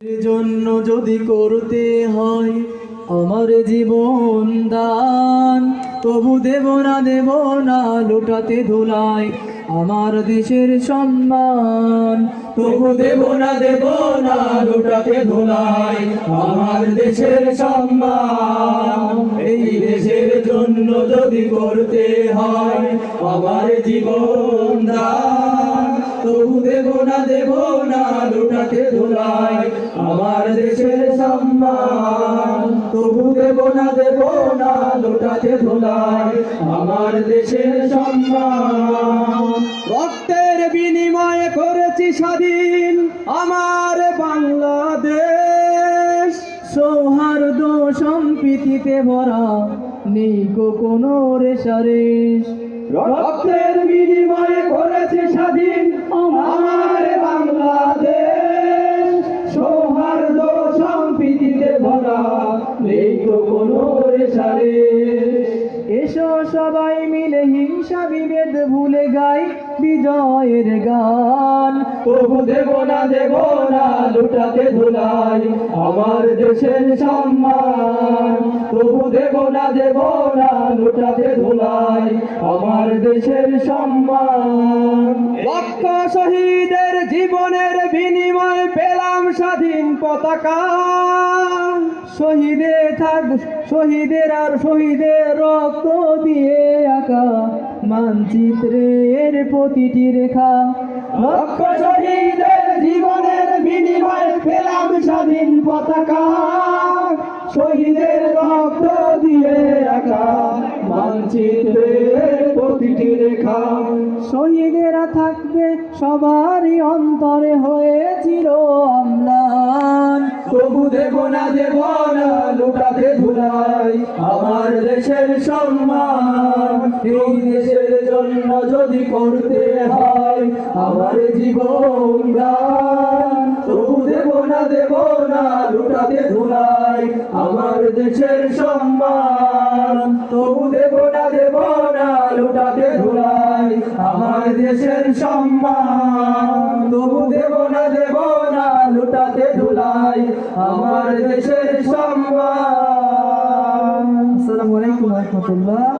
জন্য যদি করতে হয় আমার জীবন দান, তবু দেব না লুটাতে ধুলায় আমার দেশের সম্মান। তবু দেব না লুটাতে ধুলায় আমার দেশের সম্মান। এই দেশের জন্য যদি করতে হয় আমার জীবন দান, তবু দেব না লুটাতে ধুলায় আমার দেশের সম্মান। তবু দেব না লুটাতে ধুলায় আমার দেশের সম্মান। রক্তের বিনিময়ে করেছি স্বাধীন আমার বাংলাদেশ, সৌহার্দ্য সম্প্রীতিতে ভরা নেই কোনো রেশারেশ। রক্তের বিনিময়ে করেছি স্বাধীন আমার বাংলাদেশ, সৌহার্দ্য সম্প্রীতিতে ভরা নেই কোনো রেশারেশ। এসো সবাই মিলে হিংসা বিভেদ ভুলে গাই বিজয়ের গান। তবু দেব না লুটাতে ধুলাই আমার দেশের সম্মান। তবু দেব না লুটাতে ধুলাই আমার দেশের সম্মান। লক্ষ শহীদের জীবনের বিনিময়ে পেলাম স্বাধীন পতাকা। শহীদের রক্ত দিয়ে আঁকা মানচিত্রের প্রতিটি রেখা। লক্ষ শহীদের জীবনের বিনিময়ে পেলাম স্বাধীন পতাকা। শহীদের রক্ত দিয়ে আঁকা মানচিত্রের প্রতিটি রেখা। শহীদেরা থাকবে সবারই অন্তরে হয়ে চির অম্লান। তবু দেব না লুটাতে ধুলাই আমার দেশের সম্মান। এই দেশের জন্য যদি করতে হয় আমার জীবন দান, তবু দেব না লুটাতে ধুলাই আমার দেশের সম্মান। তবু দেব না লুটাতে ধুলাই আমার দেশের সম্মান। তবু দেব না লুটাতে ধুলাই আমার দেশের সম্মান। আসসালামু আলাইকুম ওয়া রাহমাতুল্লাহ।